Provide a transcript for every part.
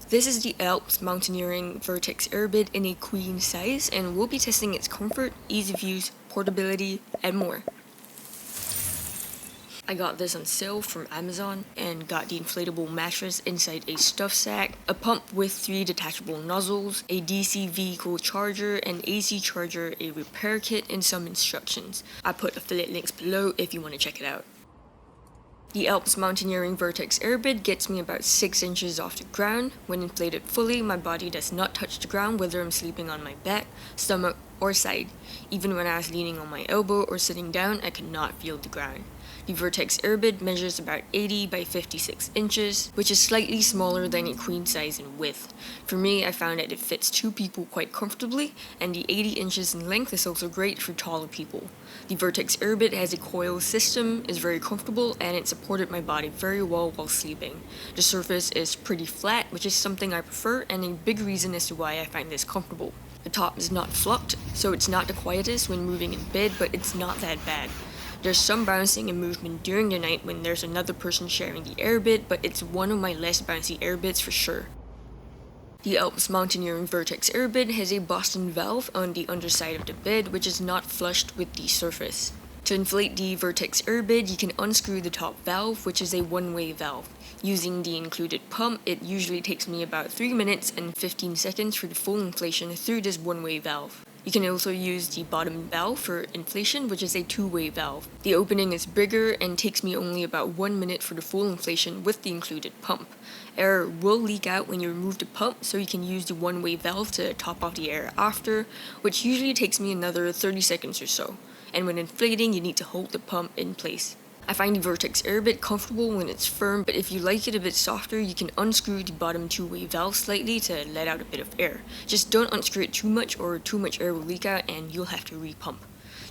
This is the Alps Mountaineering Vertex Airbed in a queen size, and we'll be testing its comfort, ease of use, portability, and more. I got this on sale from Amazon and got the inflatable mattress inside a stuff sack, a pump with 3 detachable nozzles, a DC vehicle charger, an AC charger, a repair kit, and some instructions. I put affiliate links below if you want to check it out. The Alps Mountaineering Vertex Airbed gets me about 6 inches off the ground. When inflated fully, my body does not touch the ground whether I'm sleeping on my back, stomach, or side. Even when I was leaning on my elbow or sitting down, I could not feel the ground. The Vertex Airbed measures about 80 by 56 inches, which is slightly smaller than a queen size in width. For me, I found that it fits 2 people quite comfortably, and the 80 inches in length is also great for taller people. The Vertex Airbed has a coil system, is very comfortable, and it supported my body very well while sleeping. The surface is pretty flat, which is something I prefer, and a big reason as to why I find this comfortable. The top is not flocked, so it's not the quietest when moving in bed, but it's not that bad. There's some bouncing and movement during the night when there's another person sharing the airbed, but it's one of my less bouncy airbeds for sure. The Alps Mountaineering Vertex Airbed has a Boston valve on the underside of the bed, which is not flushed with the surface. To inflate the Vertex Airbed, you can unscrew the top valve, which is a one-way valve. Using the included pump, it usually takes me about 3 minutes and 15 seconds for the full inflation through this one-way valve. You can also use the bottom valve for inflation, which is a two-way valve. The opening is bigger and takes me only about 1 minute for the full inflation with the included pump. Air will leak out when you remove the pump, so you can use the one-way valve to top off the air after, which usually takes me another 30 seconds or so. And when inflating, you need to hold the pump in place. I find the Vertex Airbed comfortable when it's firm, but if you like it a bit softer, you can unscrew the bottom two-way valve slightly to let out a bit of air. Just don't unscrew it too much or too much air will leak out and you'll have to re-pump.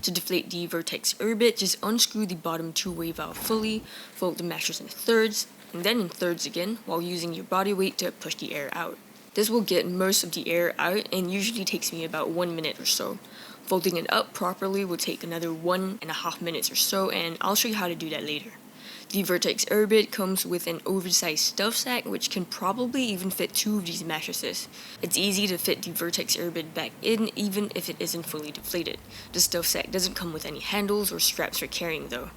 To deflate the Vertex Airbed, just unscrew the bottom two-way valve fully, fold the mattress in thirds, and then in thirds again while using your body weight to push the air out. This will get most of the air out and usually takes me about 1 minute or so. Folding it up properly will take another 1.5 minutes or so, and I'll show you how to do that later. The Vertex Airbed comes with an oversized stuff sack, which can probably even fit 2 of these mattresses. It's easy to fit the Vertex Airbed back in, even if it isn't fully deflated. The stuff sack doesn't come with any handles or straps for carrying though.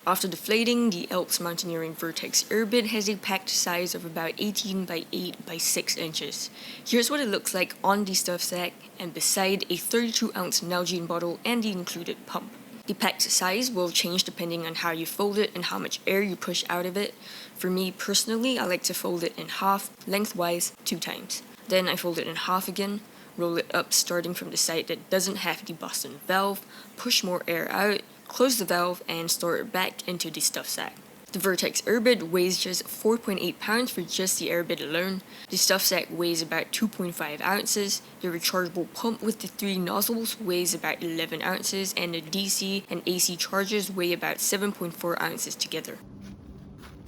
After deflating, the Alps Mountaineering Vertex Airbed has a packed size of about 18 by 8 by 6 inches. Here's what it looks like on the stuff sack and beside a 32-ounce Nalgene bottle and the included pump. The packed size will change depending on how you fold it and how much air you push out of it. For me personally, I like to fold it in half, lengthwise, 2 times. Then I fold it in half again, roll it up starting from the side that doesn't have the Boston valve, push more air out, close the valve, and store it back into the stuff sack. The Vertex Airbed weighs just 4.8 pounds for just the airbed alone. The stuff sack weighs about 2.5 ounces. The rechargeable pump with the 3 nozzles weighs about 11 ounces, and the DC and AC chargers weigh about 7.4 ounces together.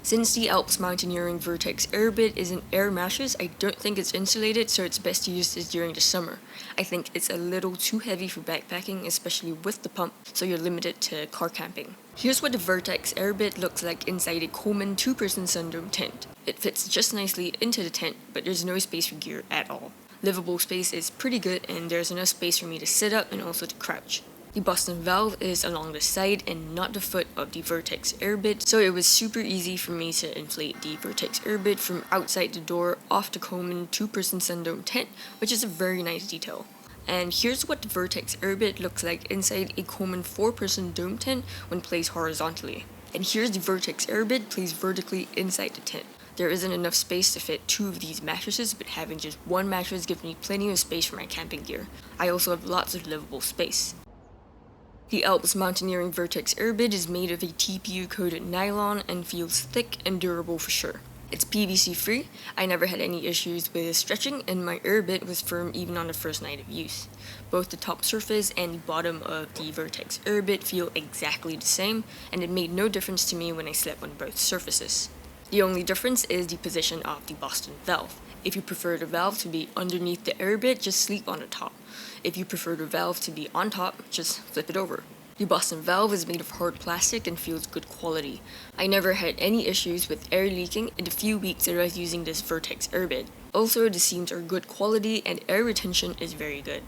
Since the Alps Mountaineering Vertex Airbed is an air mattress, I don't think it's insulated, so it's best to use this during the summer. I think it's a little too heavy for backpacking, especially with the pump, so you're limited to car camping. Here's what the Vertex Airbed looks like inside a Coleman 2-person sundome tent. It fits just nicely into the tent, but there's no space for gear at all. Livable space is pretty good, and there's enough space for me to sit up and also to crouch. The Boston valve is along the side and not the foot of the Vertex Airbed, so it was super easy for me to inflate the Vertex Airbed from outside the door off the Coleman 2-person sundome tent, which is a very nice detail. And here's what the Vertex Airbed looks like inside a Coleman 4-person dome tent when placed horizontally. And here's the Vertex Airbed placed vertically inside the tent. There isn't enough space to fit 2 of these mattresses, but having just 1 mattress gives me plenty of space for my camping gear. I also have lots of livable space. The Alps Mountaineering Vertex Airbed is made of a TPU-coated nylon and feels thick and durable for sure. It's PVC free, I never had any issues with stretching, and my airbed was firm even on the first night of use. Both the top surface and the bottom of the Vertex Airbed feel exactly the same, and it made no difference to me when I slept on both surfaces. The only difference is the position of the Boston valve. If you prefer the valve to be underneath the airbed, just sleep on the top. If you prefer the valve to be on top, just flip it over. The Boston valve is made of hard plastic and feels good quality. I never had any issues with air leaking in the few weeks that I was using this Vertex Airbed. Also, the seams are good quality and air retention is very good.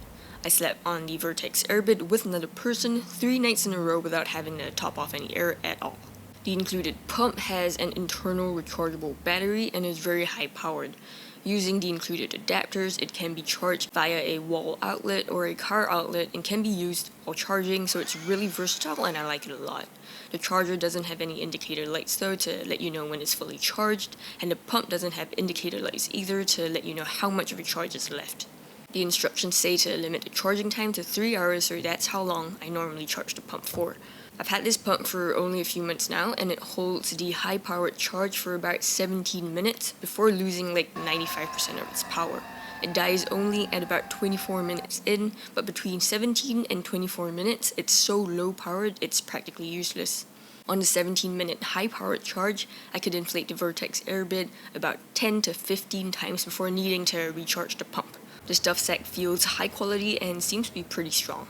I slept on the Vertex Airbed with another person 3 nights in a row without having to top off any air at all. The included pump has an internal rechargeable battery and is very high powered. Using the included adapters, it can be charged via a wall outlet or a car outlet and can be used while charging, so it's really versatile and I like it a lot. The charger doesn't have any indicator lights though to let you know when it's fully charged, and the pump doesn't have indicator lights either to let you know how much of a charge is left. The instructions say to limit the charging time to 3 hours, so that's how long I normally charge the pump for. I've had this pump for only a few months now, and it holds the high-powered charge for about 17 minutes before losing like 95% of its power. It dies only at about 24 minutes in, but between 17 and 24 minutes, it's so low-powered it's practically useless. On the 17-minute high-powered charge, I could inflate the Vertex Airbed about 10 to 15 times before needing to recharge the pump. The stuff sack feels high quality and seems to be pretty strong.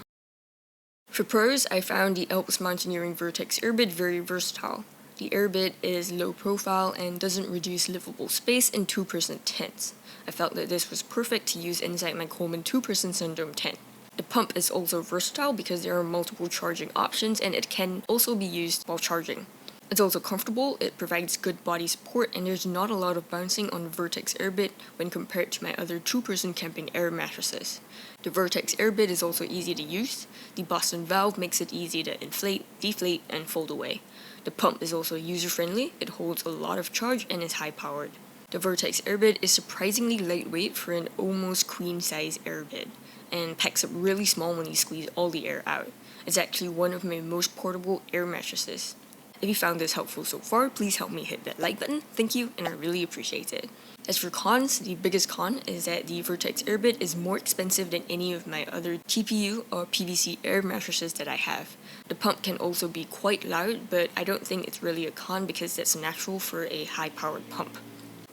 For pros, I found the Alps Mountaineering Vertex Airbed very versatile. The Airbed is low profile and doesn't reduce livable space in 2-person tents. I felt that this was perfect to use inside my Coleman 2-person Sundome tent. The pump is also versatile because there are multiple charging options and it can also be used while charging. It's also comfortable, it provides good body support, and there's not a lot of bouncing on the Vertex Airbed when compared to my other 2-person camping air mattresses. The Vertex Airbed is also easy to use. The Boston valve makes it easy to inflate, deflate, and fold away. The pump is also user-friendly, it holds a lot of charge and is high-powered. The Vertex Airbed is surprisingly lightweight for an almost queen-size airbed, and packs up really small when you squeeze all the air out. It's actually one of my most portable air mattresses. If you found this helpful so far, please help me hit that like button, thank you, and I really appreciate it. As for cons, the biggest con is that the Vertex Airbed is more expensive than any of my other TPU or PVC air mattresses that I have. The pump can also be quite loud, but I don't think it's really a con because that's natural for a high-powered pump.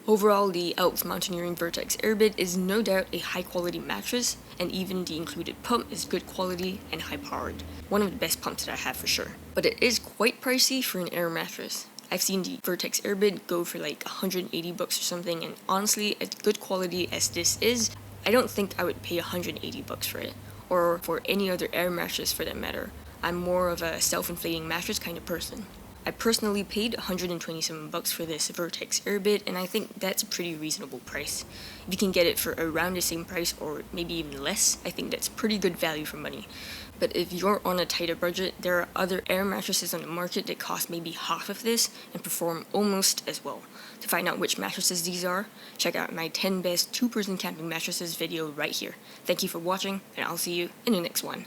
Overall, the Alps Mountaineering Vertex Airbed is no doubt a high-quality mattress, and even the included pump is good quality and high-powered. One of the best pumps that I have for sure. But it is quite pricey for an air mattress. I've seen the Vertex Airbed go for like $180 or something, and honestly, as good quality as this is, I don't think I would pay $180 for it, or for any other air mattress for that matter. I'm more of a self-inflating mattress kind of person. I personally paid $127 for this Vertex Airbed, and I think that's a pretty reasonable price. If you can get it for around the same price or maybe even less, I think that's pretty good value for money. But if you're on a tighter budget, there are other air mattresses on the market that cost maybe half of this and perform almost as well. To find out which mattresses these are, check out my 10 best 2-person camping mattresses video right here. Thank you for watching, and I'll see you in the next one.